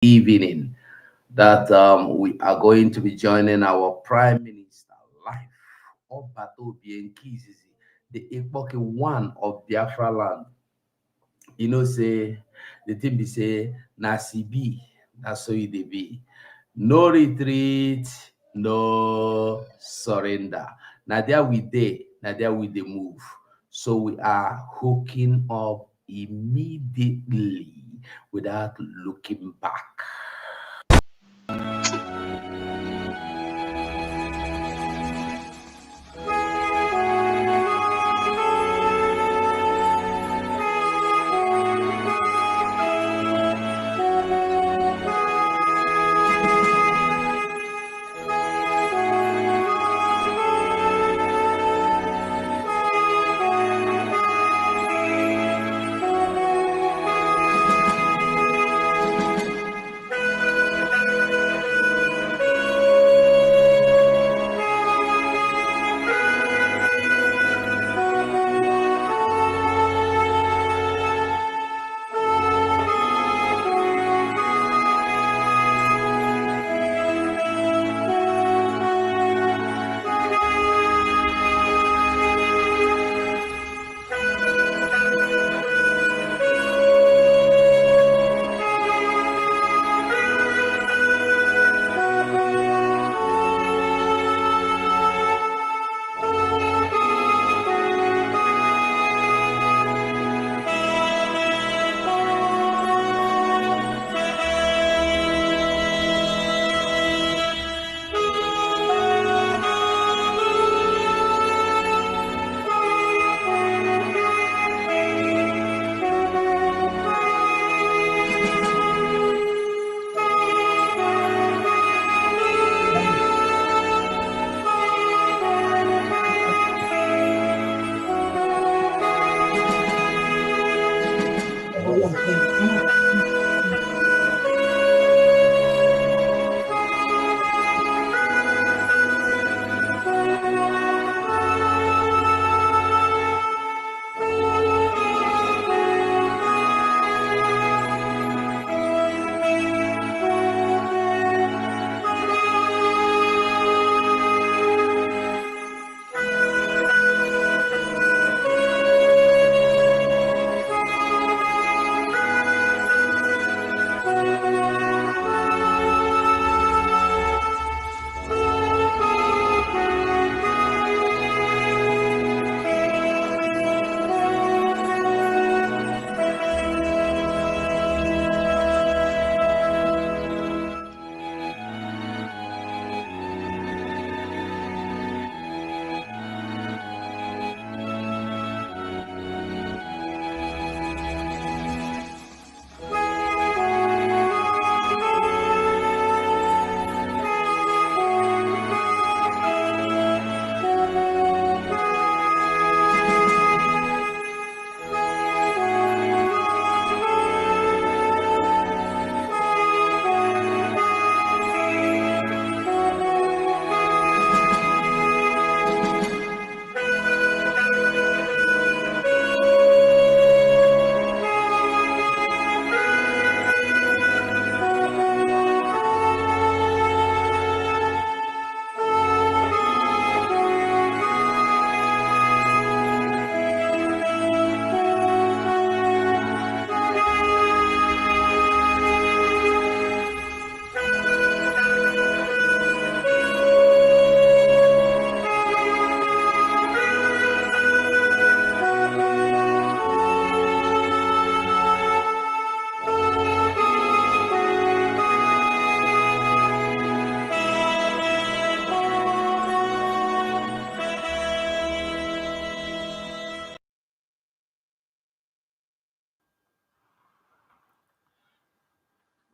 evening that we are going to be joining our Prime Minister live. Obato Bienkizizi, the epoch one of Biafra land. Say the thing be say Nasi B, that's so it dey be. No retreat, no surrender. Now there we dey, now there we dey move. So we are hooking up immediately without looking back.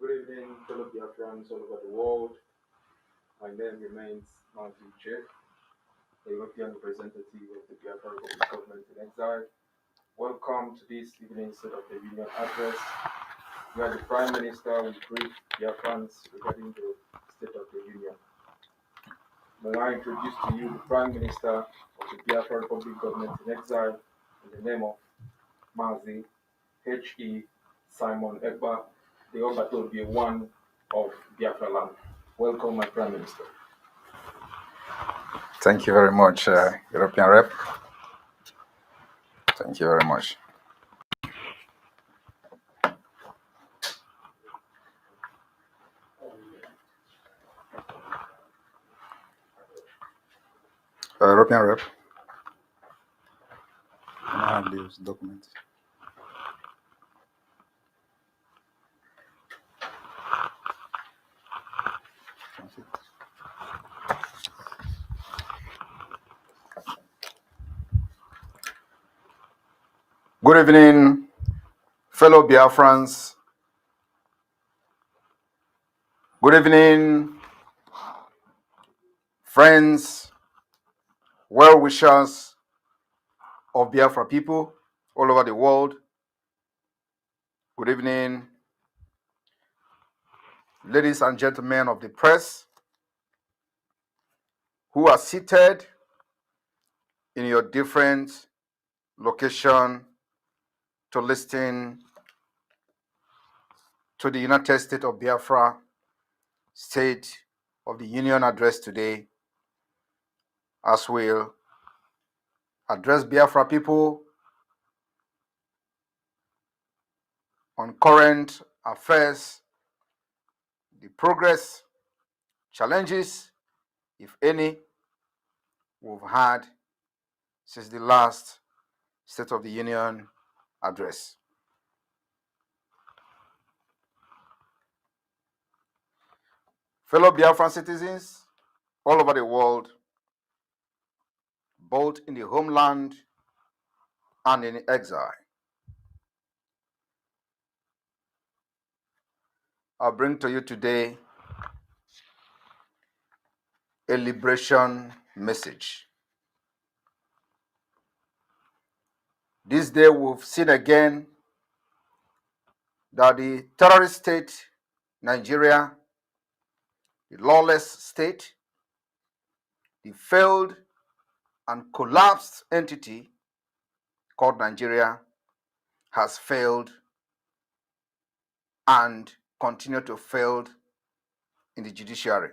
Good evening, fellow Biafrans all over the world. My name remains Matthew J, a European representative of the Biafra Republic government in exile. Welcome to this evening's State of the Union address, where the Prime Minister will brief Biafrans regarding the State of the Union. May I introduce to you the Prime Minister of the Biafra Republic government in exile in the name of Mazi H.E. Simon Ekpa, the Obatobie 1 of Biafra land. Welcome, my Prime Minister. Thank you very much, European Rep. Thank you very much. European Rep. Can I have these documents? Good evening, fellow Biafrans. Good evening, friends, well-wishers of Biafra people all over the world. Good evening, ladies and gentlemen of the press who are seated in your different location to listen to the United States of Biafra State of the Union address today, as we'll address Biafra people on current affairs, the progress, challenges, if any, we've had since the last State of the Union address. Fellow Biafran citizens all over the world, both in the homeland and in exile, I bring to you today a liberation message. This day we've seen again that the terrorist state, Nigeria, the lawless state, the failed and collapsed entity called Nigeria has failed and continue to fail in the judiciary.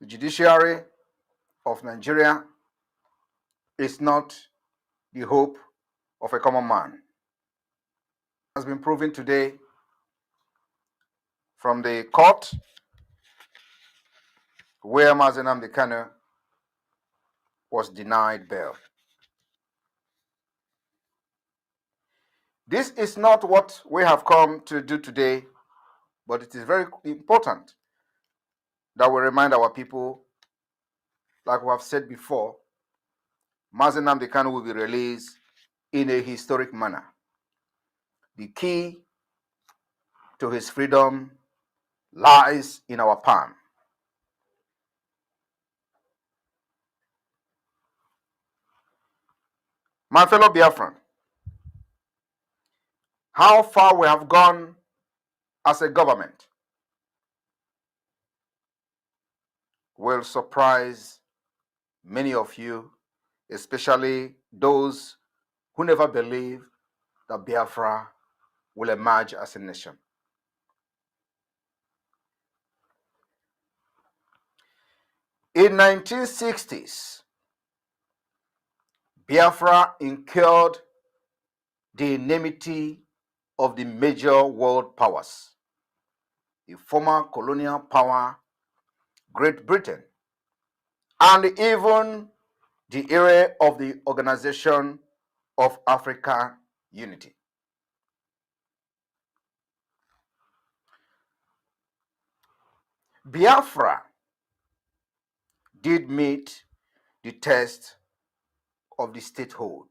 The judiciary of Nigeria is not the hope of a common man. It has been proven today from the court where Mazi Nnamdi Kanu was denied bail. This is not what we have come to do today, but it is very important that we remind our people, like we have said before, Mazi Nnamdi Kanu will be released in a historic manner. The key to his freedom lies in our palm. My fellow Biafran, how far we have gone as a government will surprise many of you, especially those who never believed that Biafra will emerge as a nation. In 1960s, Biafra incurred the enmity of the major world powers, the former colonial power, Great Britain, and even the era of the Organization of African Unity. Biafra did meet the test of the statehood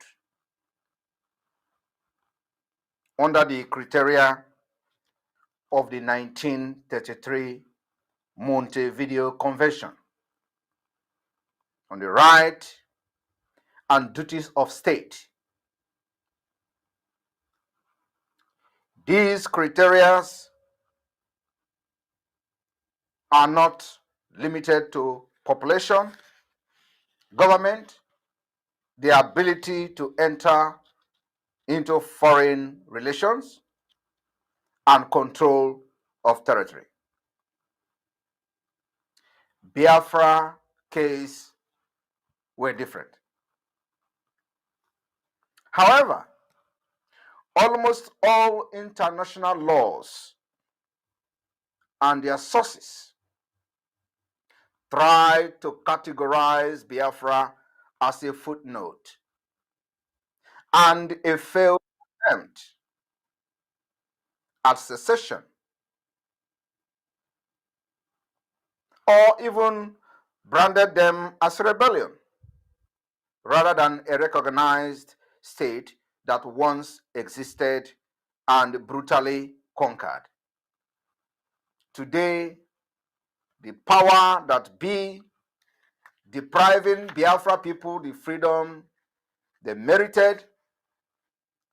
under the criteria of the 1933 Montevideo Convention on the right and duties of state. These criteria are not limited to population, government, the ability to enter into foreign relations, and control of territory. Biafra case were different. However, almost all international laws and their sources try to categorize Biafra as a footnote and a failed attempt at secession, or even branded them as rebellion, rather than a recognized state that once existed and brutally conquered. Today, the power that be depriving Biafra people the freedom they merited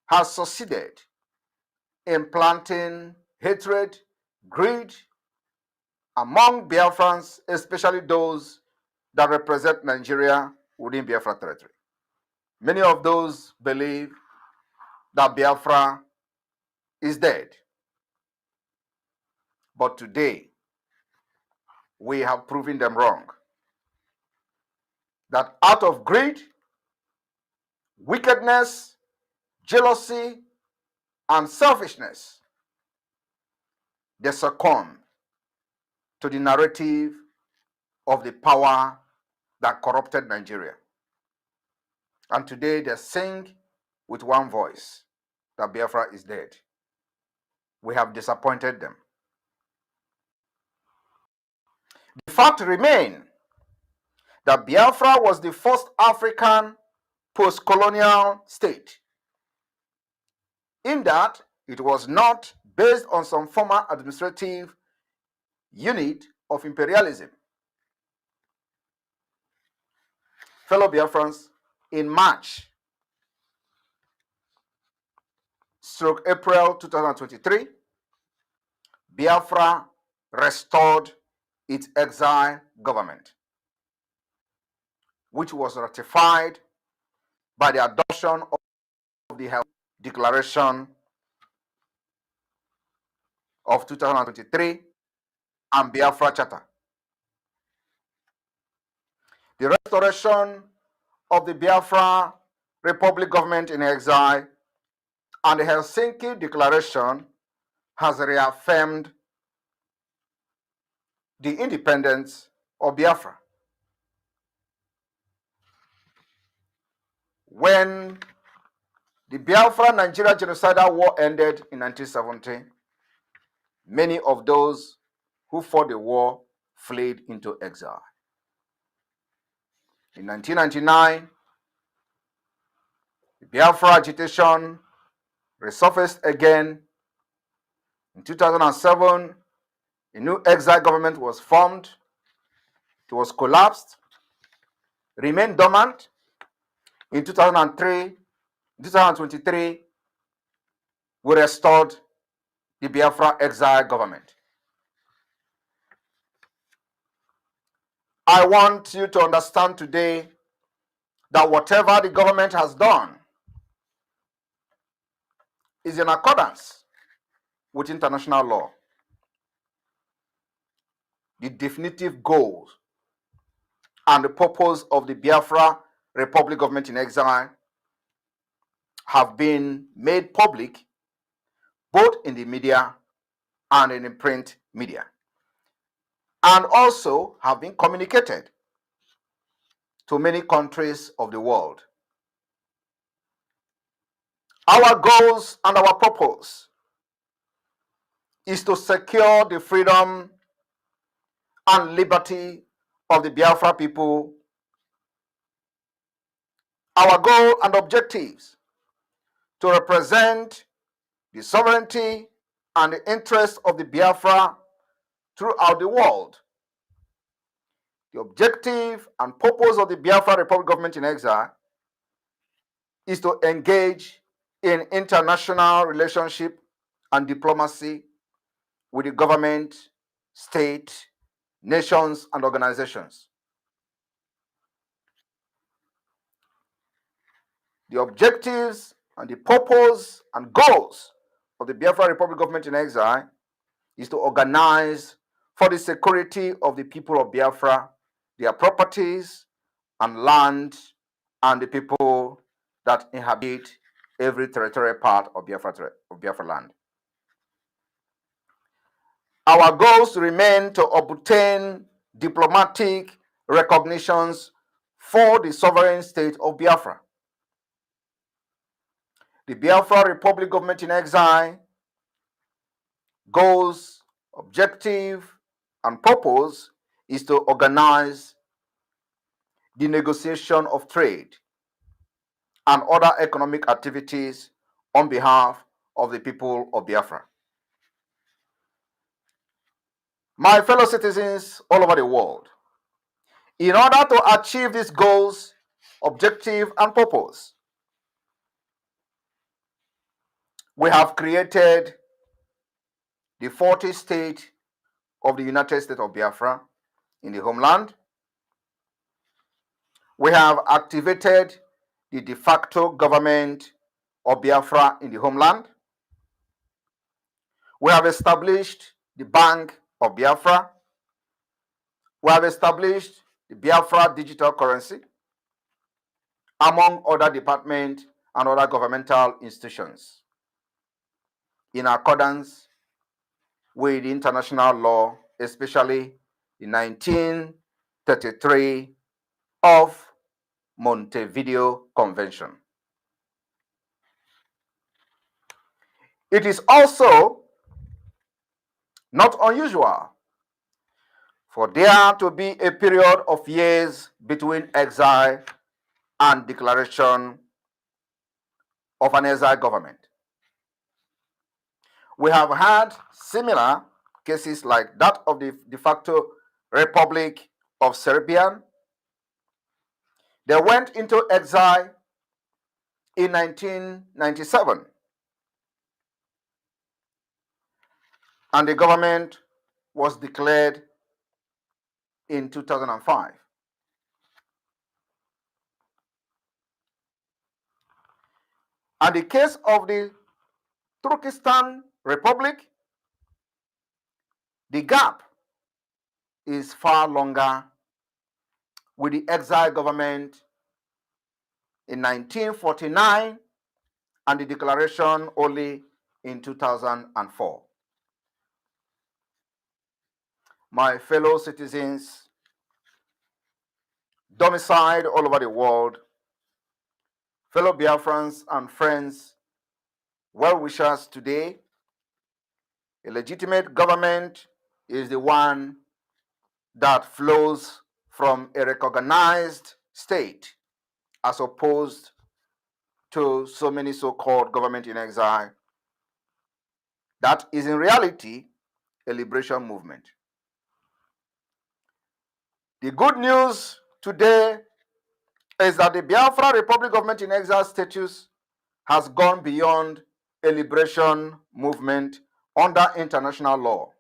has succeeded in planting hatred, greed among Biafrans, especially those that represent Nigeria within Biafra territory. Many of those believe that Biafra is dead. But today, we have proven them wrong. That out of greed, wickedness, jealousy, and selfishness, they succumb to the narrative of the power that corrupted Nigeria. And today they sing with one voice that Biafra is dead. We have disappointed them. The fact remains that Biafra was the first African post-colonial state, in that it was not based on some former administrative unit of imperialism. Fellow Biafrans, in March April 2023, Biafra restored its exile government, which was ratified by the adoption of the Declaration of 2023 and Biafra Charter. The restoration of the Biafra Republic government in exile and the Helsinki Declaration has reaffirmed the independence of Biafra. When the Biafra-Nigeria genocidal war ended in 1970, many of those who fought the war fled into exile. In 1999, the Biafra agitation resurfaced again. In 2007, a new exile government was formed. It was collapsed, remained dormant. In 2023, we restored the Biafra exile government. I want you to understand today that whatever the government has done is in accordance with international law. The definitive goals and the purpose of the Biafra Republic government in exile have been made public both in the media and in the print media, and also have been communicated to many countries of the world. Our goals and our purpose is to secure the freedom and liberty of the Biafra people. Our goal and objectives to represent the sovereignty and the interests of the Biafra throughout the world. The objective and purpose of the Biafra Republic government in exile is to engage in international relationship and diplomacy with the government, state, nations, and organizations. The objectives and the purpose and goals of the Biafra Republic government in exile is to organize for the security of the people of Biafra, their properties and land, and the people that inhabit every territorial part of Biafra land. Our goals remain to obtain diplomatic recognitions for the sovereign state of Biafra. The Biafra Republic Government in Exile goals, objective, and purpose is to organize the negotiation of trade and other economic activities on behalf of the people of Biafra. My fellow citizens all over the world, in order to achieve these goals, objective, and purpose, we have created the 40th state of the United States of Biafra in the homeland. We have activated the de facto government of Biafra in the homeland. We have established the Bank of Biafra. We have established the Biafra digital currency, among other departments and other governmental institutions, in accordance with international law, especially the 1933 of Montevideo Convention. It is also not unusual for there to be a period of years between exile and declaration of an exile government. We have had similar cases like that of the de facto Republic of Serbia. They went into exile in 1997, and the government was declared in 2005. And the case of the Turkestan Republic, the gap is far longer, with the exile government in 1949 and the declaration only in 2004. My fellow citizens, domiciled all over the world, fellow Biafrans and friends, well-wishers today, a legitimate government is the one that flows from a recognized state, as opposed to so many so-called government in exile. That is in reality a liberation movement. The good news today is that the Biafra Republic Government in Exile status has gone beyond a liberation movement under international law.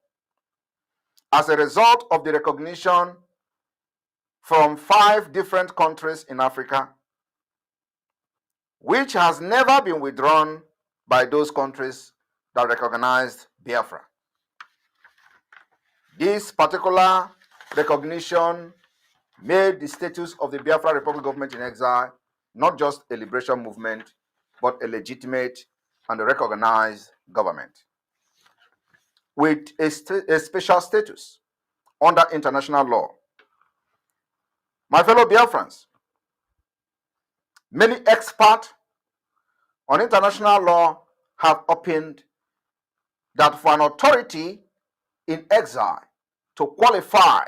As a result of the recognition from 5 different countries in Africa, which has never been withdrawn by those countries that recognized Biafra. This particular recognition made the status of the Biafra Republic Government in Exile not just a liberation movement, but a legitimate and a recognized government with a special status under international law. My fellow Biafrans, many experts on international law have opined that for an authority in exile to qualify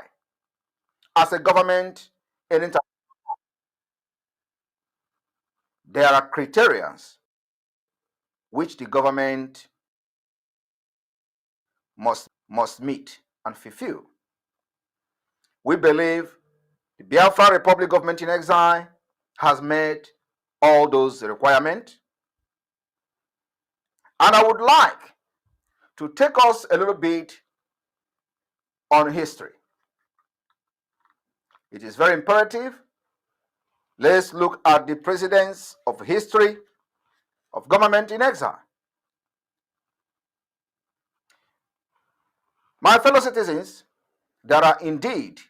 as a government in international law, there are criteria which the government must meet and fulfill. We believe the Biafra Republic Government in Exile has met all those requirements. And I would like to take us a little bit on history. It is very imperative. Let's look at the precedents of history of government in exile. My fellow citizens, there are indeed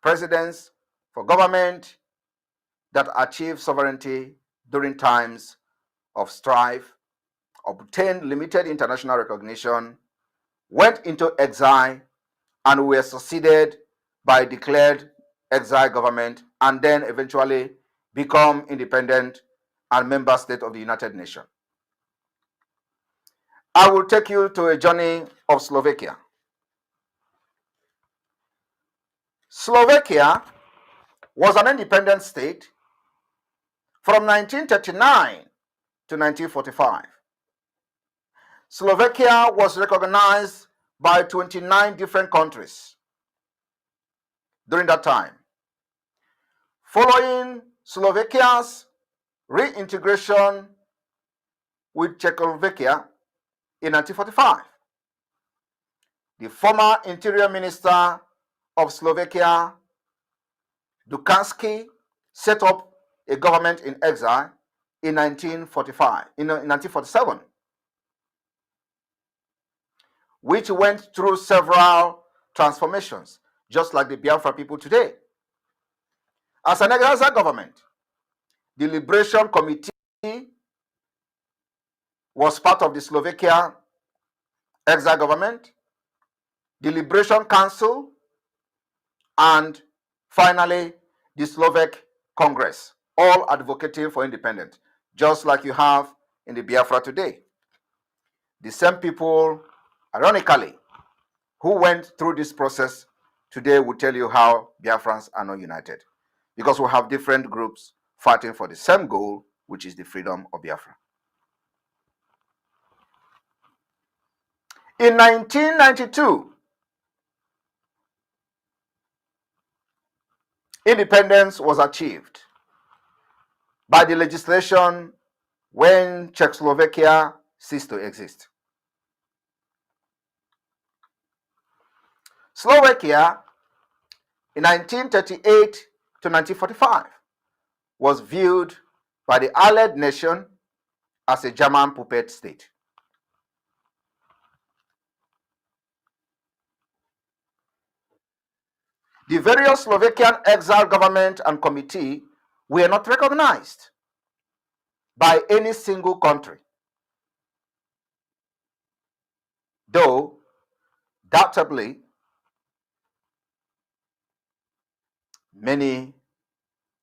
presidents for government that achieve sovereignty during times of strife, obtained limited international recognition, went into exile, and were succeeded by declared exile government, and then eventually become independent and member state of the United Nations. I will take you to a journey of Slovakia. Slovakia was an independent state from 1939 to 1945. Slovakia was recognized by 29 different countries during that time. Following Slovakia's reintegration with Czechoslovakia in 1945, the former Interior Minister of Slovakia, Dukansky, set up a government in exile in 1947, which went through several transformations, just like the Biafra people today. As an exile government, the Liberation Committee was part of the Slovakia exile government, the Liberation Council, and finally the Slovak Congress, all advocating for independence, just like you have in the Biafra today. The same people, ironically, who went through this process today will tell you how Biafrans are not united, because we have different groups fighting for the same goal, which is the freedom of Biafra. In 1992, independence was achieved by the legislation when Czechoslovakia ceased to exist. Slovakia in 1938 to 1945 was viewed by the Allied nation as a German puppet state. The various Slovakian exile government and committee were not recognized by any single country, though doubtably many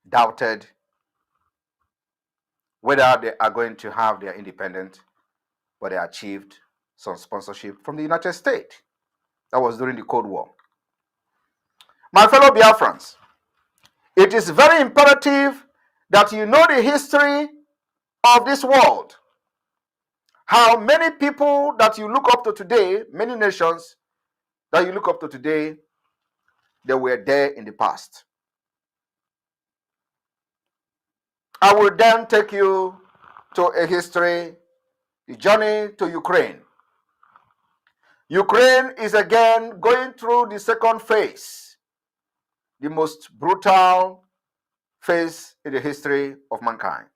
doubted whether they are going to have their independence, but they achieved some sponsorship from the United States. That was during the Cold War. My fellow Biafrans, it is very imperative that you know the history of this world. How many people that you look up to today, many nations that you look up to today, they were there in the past. I will then take you to a history, the journey to Ukraine. Ukraine is again going through the second phase, the most brutal phase in the history of mankind.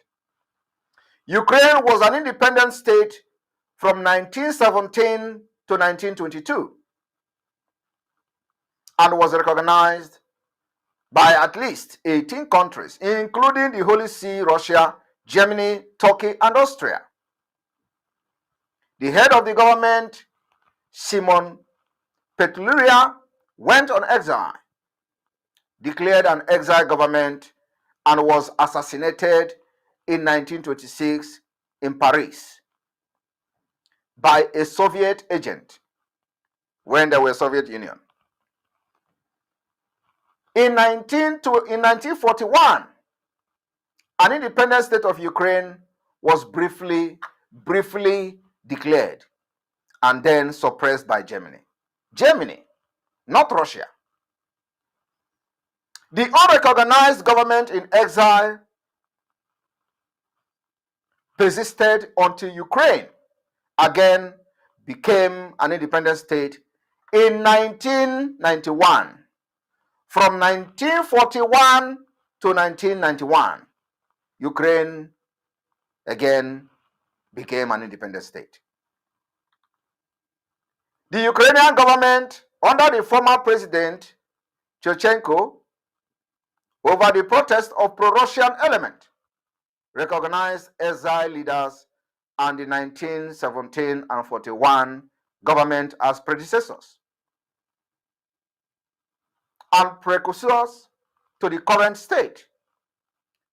Ukraine was an independent state from 1917 to 1922 and was recognized by at least 18 countries, including the Holy See, Russia, Germany, Turkey, and Austria. The head of the government, Simon Petliura, went on exile, declared an exile government, and was assassinated in 1926 in Paris by a Soviet agent when there was Soviet Union. In 1941, an independent state of Ukraine was briefly declared and then suppressed by Germany. Germany, not Russia. The unrecognized government in exile persisted until Ukraine again became an independent state in 1991. From 1941 to 1991, Ukraine again became an independent state. The Ukrainian government, under the former president Chochenko, over the protest of pro-Russian element, recognized exile leaders and the 1917 and 41 government as predecessors and precursors to the current state.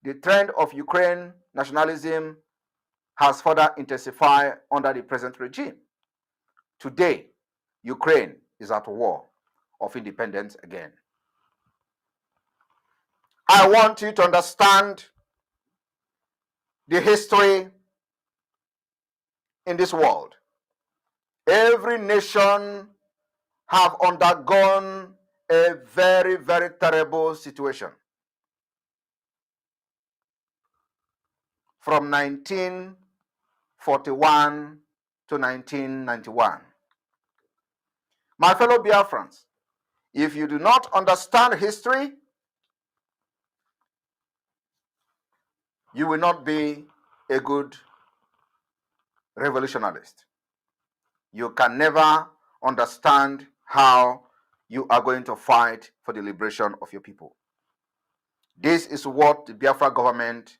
The trend of Ukraine nationalism has further intensified under the present regime. Today, Ukraine is at war of independence again. I want you to understand the history in this world. Every nation have undergone a very, very terrible situation. From 1941 to 1991. My fellow Biafrans, if you do not understand history, you will not be a good revolutionist. You can never understand how you are going to fight for the liberation of your people. This is what the Biafra government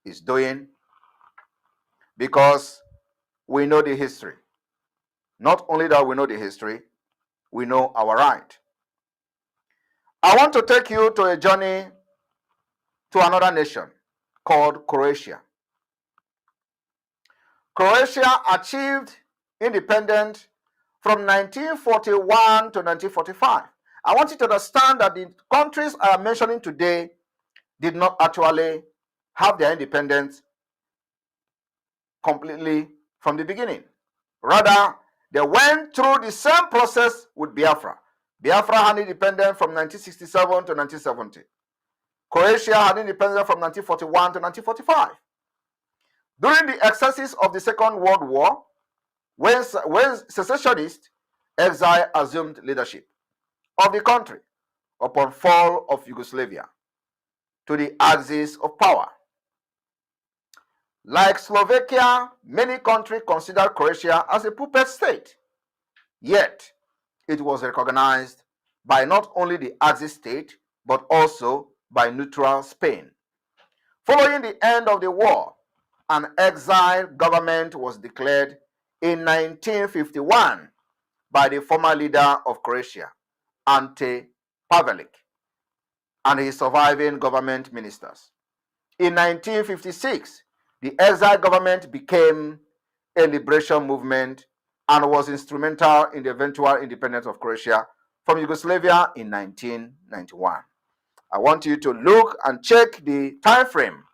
is doing because we know the history. Not only that we know the history, we know our right. I want to take you to a journey to another nation called Croatia. Croatia achieved independence from 1941 to 1945. I want you to understand that the countries I am mentioning today did not actually have their independence completely from the beginning. Rather, they went through the same process with Biafra. Biafra had independence from 1967 to 1970. Croatia had independence from 1941 to 1945. During the excesses of the Second World War, when secessionists, exile assumed leadership of the country upon fall of Yugoslavia to the axis of power. Like Slovakia, many countries consider Croatia as a puppet state. Yet, it was recognized by not only the Axis state, but also by neutral Spain. Following the end of the war, an exile government was declared in 1951 by the former leader of Croatia, Ante Pavelic, and his surviving government ministers. In 1956, the exile government became a liberation movement and was instrumental in the eventual independence of Croatia from Yugoslavia in 1991. I want you to look and check the time frame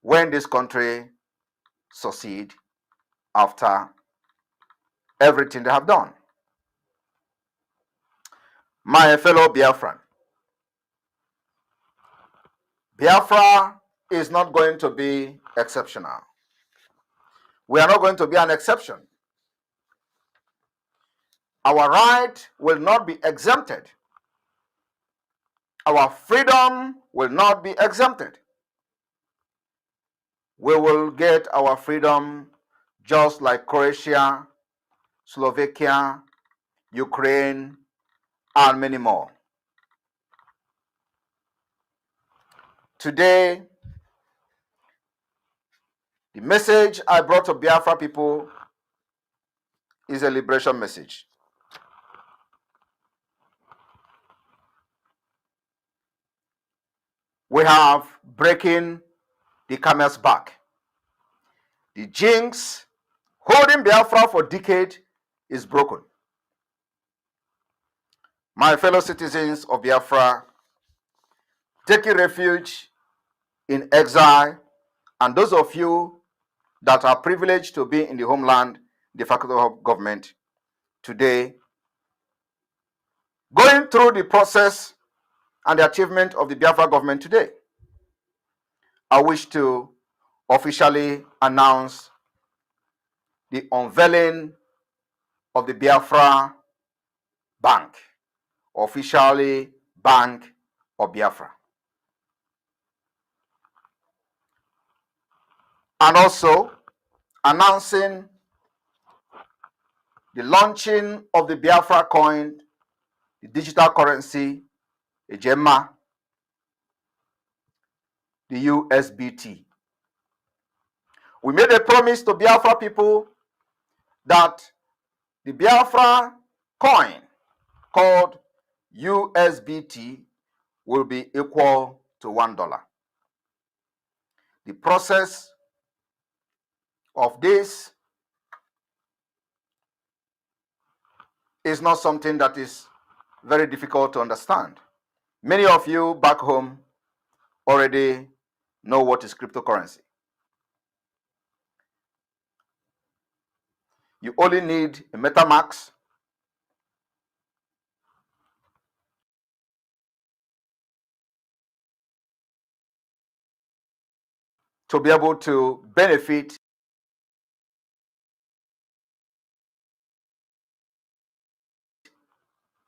when this country succeed after everything they have done. My fellow Biafran, Biafra is not going to be exceptional. We are not going to be an exception. Our right will not be exempted. Our freedom will not be exempted. We will get our freedom just like Croatia, Slovakia, Ukraine, and many more. Today, the message I brought to Biafra people is a liberation message. We have breaking the camel's back. The jinx holding Biafra for decades is broken. My fellow citizens of Biafra, taking refuge in exile, and those of you that are privileged to be in the homeland, the faculty of government today, going through the process and the achievement of the Biafra government today, I wish to officially announce the unveiling of the Biafra Bank, officially Bank of Biafra. And also announcing the launching of the Biafracoin, the digital currency, the Gemma, the USBT. We made a promise to Biafra people that the Biafra coin called USBT will be equal to $1. The process of this is not something that is very difficult to understand. Many of you back home already know what is cryptocurrency. You only need a MetaMask to be able to benefit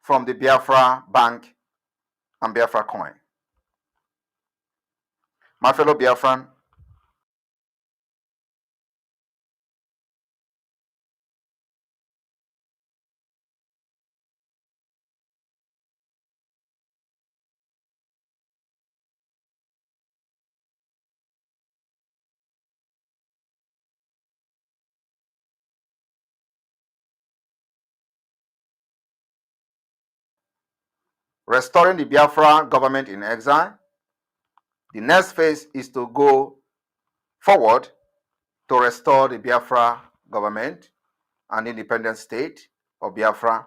from the Biafra Bank and Biafra coin. My fellow Biafran, restoring the Biafra government in exile. The next phase is to go forward to restore the Biafra government and independent state of Biafra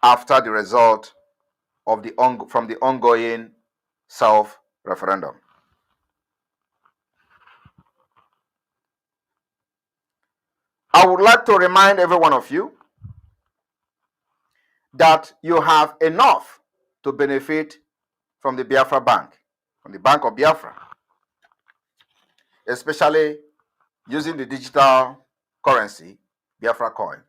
after the result of from the ongoing self-referendum. I would like to remind every one of you that you have enough to benefit from the Biafra Bank, from the Bank of Biafra, especially using the digital currency, Biafra coin.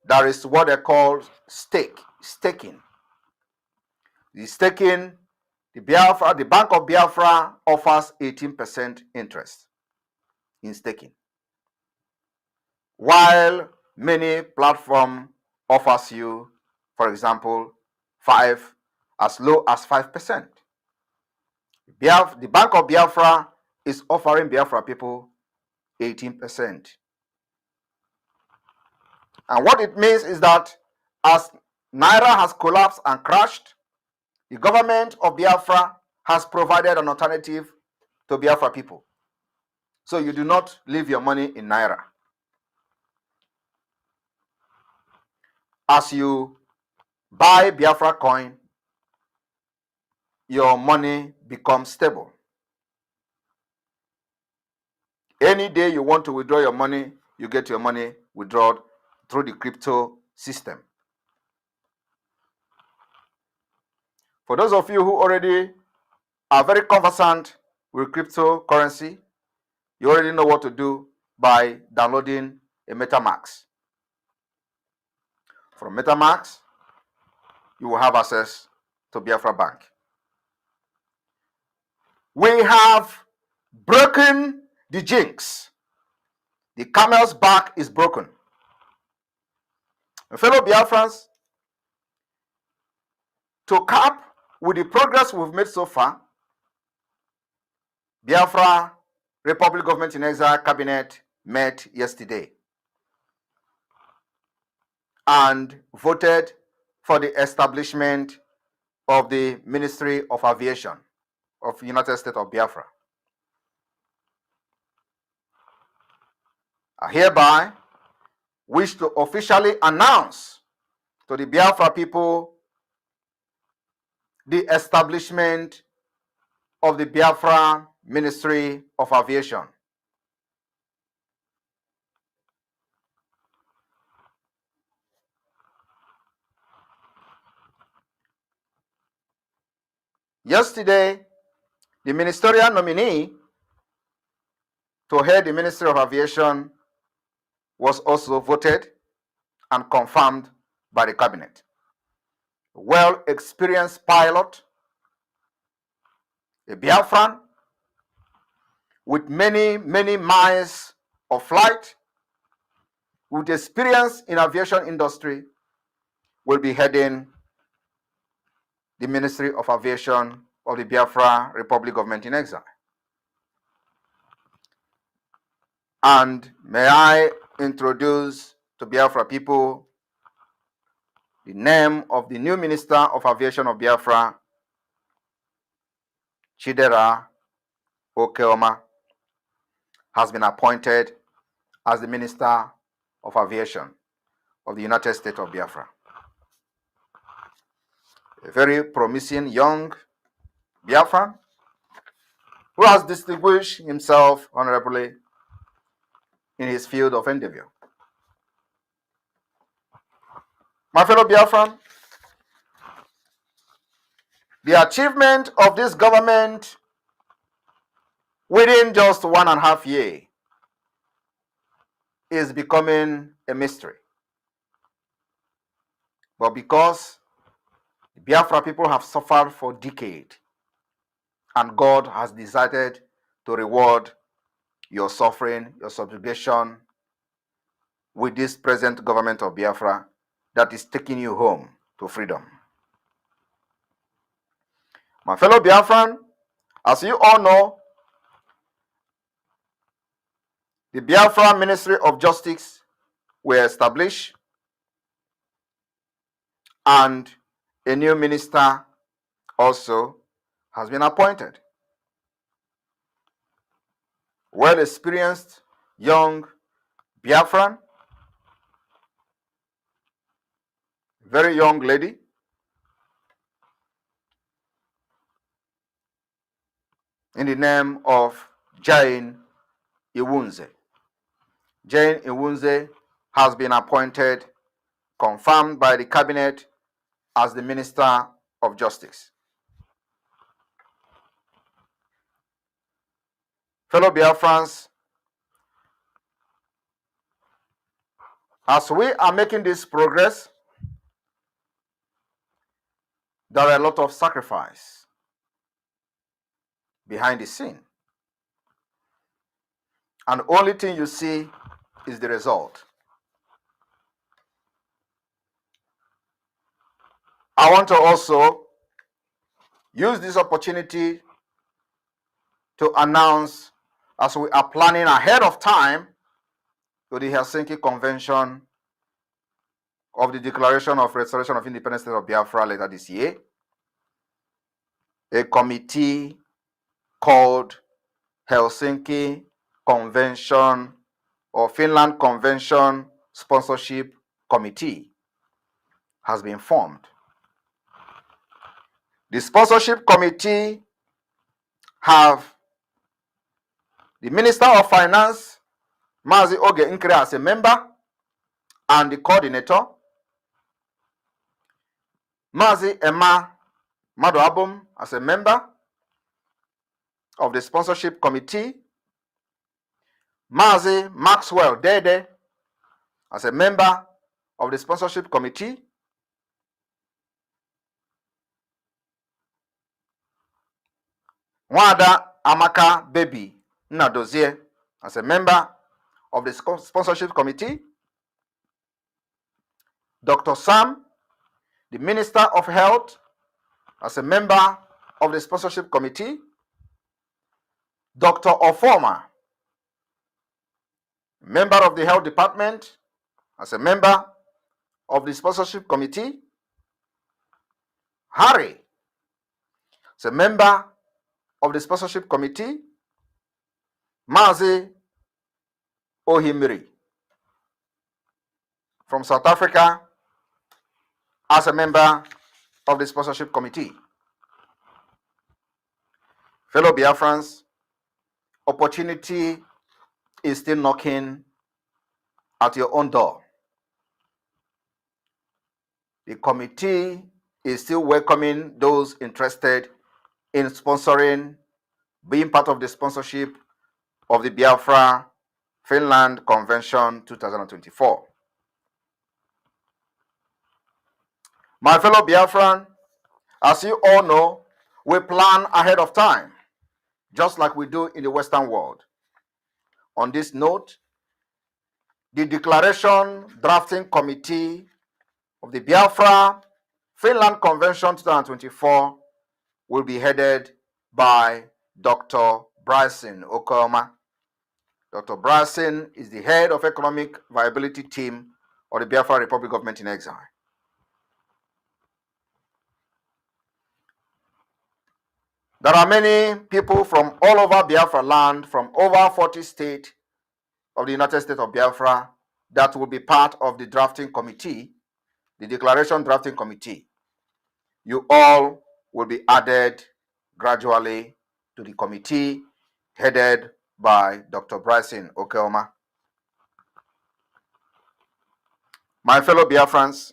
There is what they call staking. The staking, the Bank of Biafra offers 18% interest in staking, while many platform offers you, for example, as low as 5%. The Bank of Biafra is offering Biafra people 18%. And what it means is that as Naira has collapsed and crashed, the government of Biafra has provided an alternative to Biafra people. So you do not leave your money in Naira. As you buy Biafra coin, your money becomes stable. Any day you want to withdraw your money, you get your money withdrawn through the crypto system. For those of you who already are very conversant with cryptocurrency, you already know what to do by downloading a MetaMask. From MetaMask, you will have access to Biafra Bank. We have broken the jinx. The camel's back is broken. Fellow Biafrans, to cap with the progress we've made so far, Biafra Republic Government in Exile Cabinet met yesterday and voted for the establishment of the Ministry of Aviation of the United States of Biafra. I hereby wish to officially announce to the Biafra people the establishment of the Biafra Ministry of Aviation. Yesterday, the ministerial nominee to head the Ministry of Aviation was also voted and confirmed by the cabinet. A well-experienced pilot, a Biafran with many miles of flight, with experience in aviation industry will be heading the Ministry of Aviation of the Biafra Republic Government in Exile. And may I introduce to Biafra people the name of the new Minister of Aviation of Biafra, Chidera Okeoma, has been appointed as the Minister of Aviation of the United States of Biafra. A very promising young Biafran who has distinguished himself honorably in his field of endeavor. My fellow Biafran, the achievement of this government within just 1.5 years is becoming a mystery. But because the Biafra people have suffered for decades, and God has decided to reward your suffering, your subjugation with this present government of Biafra that is taking you home to freedom. My fellow Biafran, as you all know, the Biafra Ministry of Justice were established and a new minister also has been appointed. Well-experienced young Biafran, very young lady, in the name of Jane Iwunze. Jane Iwunze has been appointed, confirmed by the cabinet as the Minister of Justice. Fellow Biafrans, as we are making this progress, there are a lot of sacrifice behind the scene. And the only thing you see is the result. I want to also use this opportunity to announce, as we are planning ahead of time to the Helsinki Convention of the Declaration of Restoration of Independence State of Biafra later this year, a committee called Helsinki Convention or Finland Convention Sponsorship Committee has been formed. The sponsorship committee have the Minister of Finance, Mazi Oge Nkere, as a member and the coordinator, Mazi Emma Madoabum as a member of the sponsorship committee, Mazi Maxwell Dede as a member of the sponsorship committee, Wada Amaka Baby Nadozie as a member of the sponsorship committee, Dr. Sam, the Minister of Health, as a member of the sponsorship committee, Dr. Ofoma, member of the Health Department, as a member of the sponsorship committee, Harry, as a member of the sponsorship committee, Mazi Ohimiri from South Africa as a member of the sponsorship committee. Fellow Biafrans, opportunity is still knocking at your own door. The committee is still welcoming those interested in sponsoring, being part of the sponsorship of the Biafra Finland Convention 2024. My fellow Biafran, as you all know, we plan ahead of time, just like we do in the Western world. On this note, The Declaration Drafting Committee of the Biafra Finland Convention 2024 will be headed by Dr. Bryson Okoma. Dr. Bryson is the head of Economic Viability Team of the Biafra Republic Government in Exile. There are many people from all over Biafra land, from over 40 states of the United States of Biafra, that will be part of the drafting committee, the Declaration Drafting Committee. You all will be added gradually to the committee headed by Dr. Bryson Okeoma. My fellow Biafrans,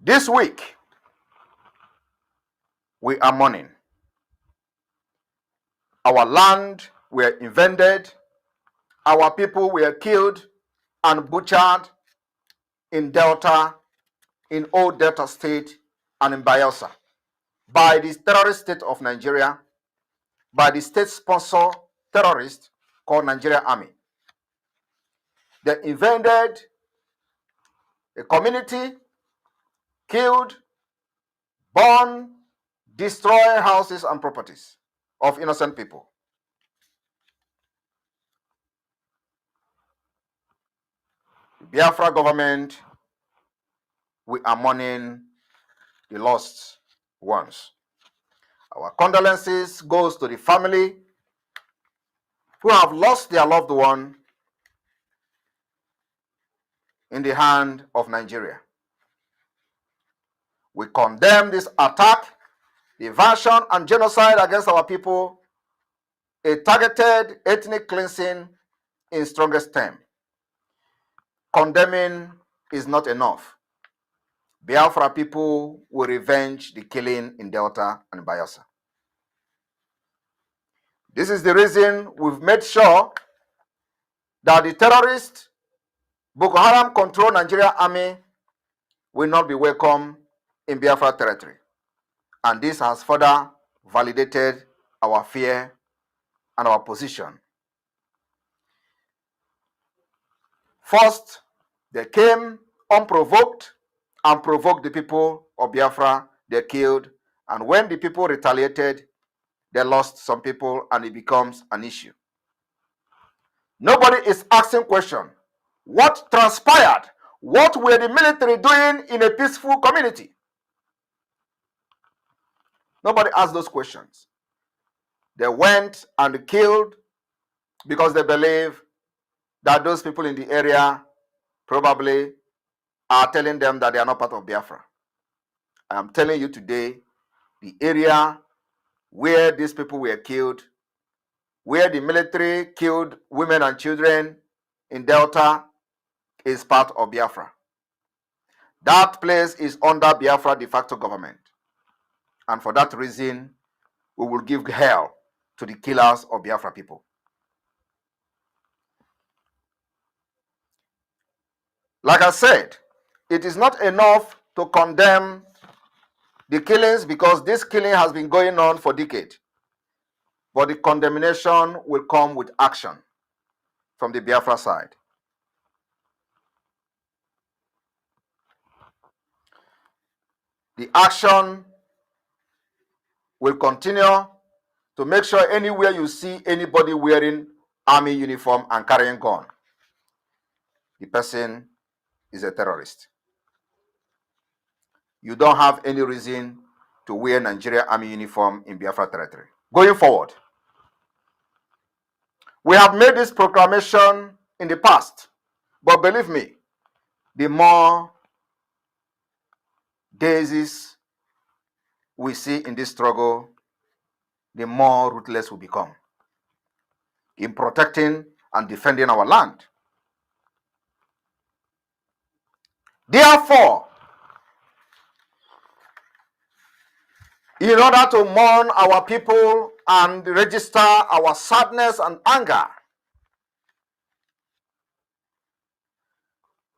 this week we are mourning. Our land were invaded, our people were killed and butchered in Delta, in Old Delta State, and in Bayelsa by the terrorist state of Nigeria, by the state-sponsored terrorist called Nigeria Army. They invaded a community, killed, burned, destroyed houses and properties of innocent people. The Biafra government, we are mourning the lost ones. Our condolences goes to the family who have lost their loved one in the hand of Nigeria. We condemn this attack, the invasion and genocide against our people, a targeted ethnic cleansing in strongest term. Condemning is not enough. Biafra people will revenge the killing in Delta and Bayelsa. This is the reason we've made sure that the terrorist Boko Haram controlled Nigeria Army will not be welcome in Biafra territory. And this has further validated our fear and our position. First, they came unprovoked and provoked the people of Biafra. They killed, and when the people retaliated, they lost some people and it becomes an issue. Nobody is asking question. What transpired? What were the military doing in a peaceful community? Nobody asked those questions. They went and killed because they believe that those people in the area probably are telling them that they are not part of Biafra. I am telling you today, the area where these people were killed, where the military killed women and children in Delta, is part of Biafra. That place is under Biafra de facto government. And for that reason, we will give hell to the killers of Biafra people. Like I said, it is not enough to condemn the killings because this killing has been going on for decades. But the condemnation will come with action from the Biafra side. The action will continue to make sure anywhere you see anybody wearing army uniform and carrying gun, the person is a terrorist. You don't have any reason to wear Nigeria Army uniform in Biafra territory. Going forward, we have made this proclamation in the past, but believe me, the more days we see in this struggle, the more ruthless we become in protecting and defending our land. Therefore, in order to mourn our people and register our sadness and anger,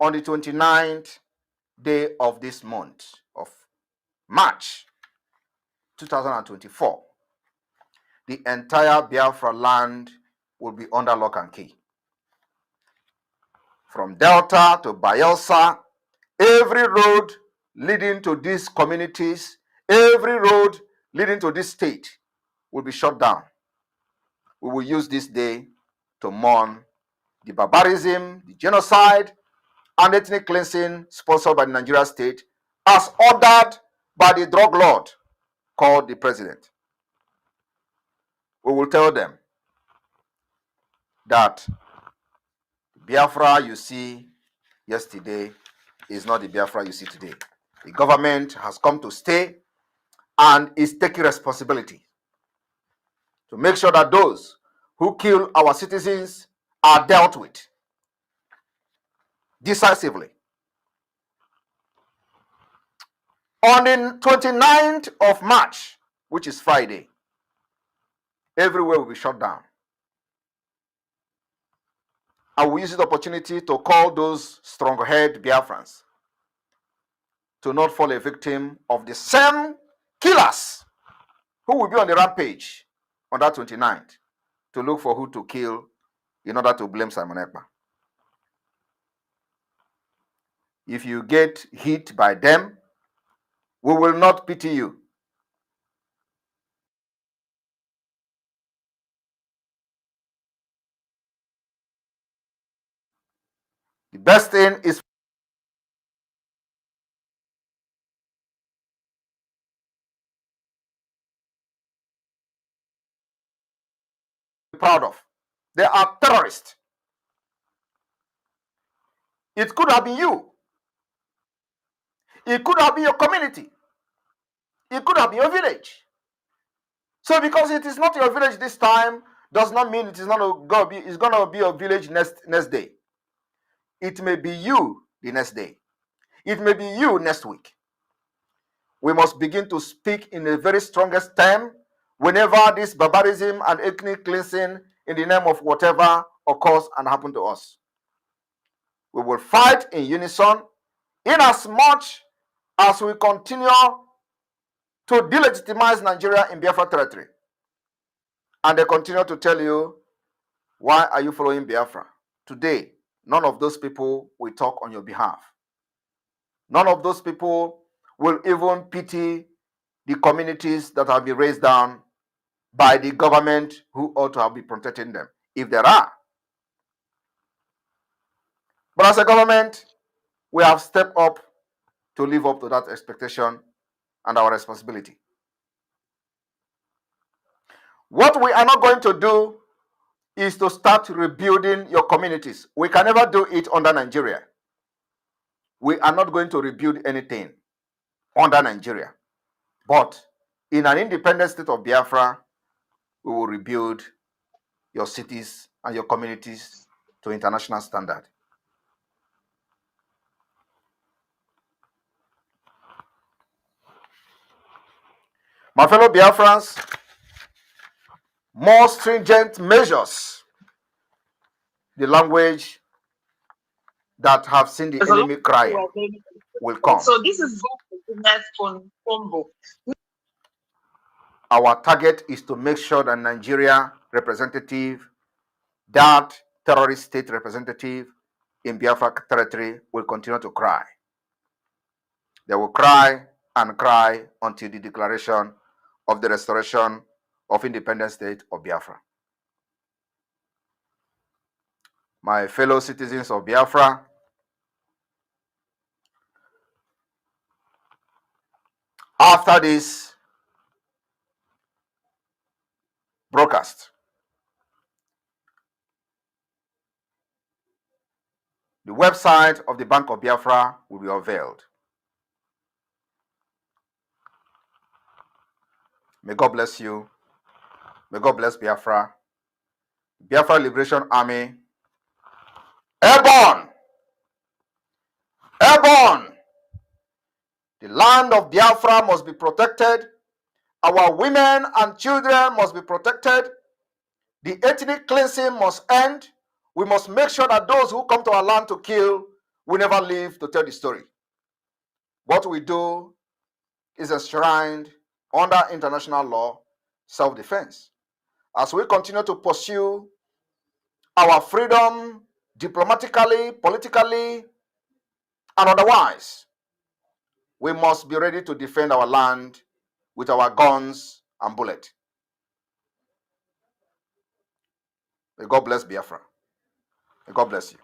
on the 29th day of this month of March 2024, the entire Biafra land will be under lock and key. From Delta to Bayelsa, every road leading to these communities, every road leading to this state will be shut down. We will use this day to mourn the barbarism, the genocide, and ethnic cleansing sponsored by the Nigeria state as ordered by the drug lord called the president. We will tell them that Biafra you see yesterday is not the Biafra you see today. The government has come to stay and is taking responsibility to make sure that those who kill our citizens are dealt with decisively. On the 29th of March, which is Friday, everywhere will be shut down. I will use this opportunity to call those strong-headed Biafrans to not fall a victim of the same killers who will be on the rampage on that 29th to look for who to kill in order to blame Simon Ekpa. If you get hit by them, we will not pity you. The best thing is proud of. They are terrorists. It could have been you. It could have been your community. It could have been your village. So because it is not your village this time, does not mean it is not going to be, it's going to be your village next day. It may be you the next day. It may be you next week. We must begin to speak in the very strongest term whenever this barbarism and ethnic cleansing in the name of whatever occurs and happen to us. We will fight in unison in as much as we continue to delegitimize Nigeria in Biafra territory. And they continue to tell you, why are you following Biafra? Today, none of those people will talk on your behalf. None of those people will even pity the communities that have been raised down by the government who ought to have been protecting them, if there are. But as a government, we have stepped up to live up to that expectation and our responsibility. What we are not going to do is to start rebuilding your communities. We can never do it under Nigeria. We are not going to rebuild anything under Nigeria. But in an independent state of Biafra, we will rebuild your cities and your communities to international standard. My fellow Biafrans, more stringent measures, the language that have seen the enemy crying, will come. So this is the next combo. Our target is to make sure that Nigeria representative, that terrorist state representative in Biafra territory will continue to cry. They will cry and cry until the declaration of the restoration of independent state of Biafra. My fellow citizens of Biafra, after this broadcast, the website of the Bank of Biafra will be unveiled. May God bless you. May God bless Biafra. Biafra Liberation Army. Airborne! Airborne! The land of Biafra must be protected. Our women and children must be protected. The ethnic cleansing must end. We must make sure that those who come to our land to kill will never live to tell the story. What we do is enshrined under international law, self-defense. As we continue to pursue our freedom diplomatically, politically, and otherwise, we must be ready to defend our land with our guns and bullets. May God bless Biafra. May God bless you.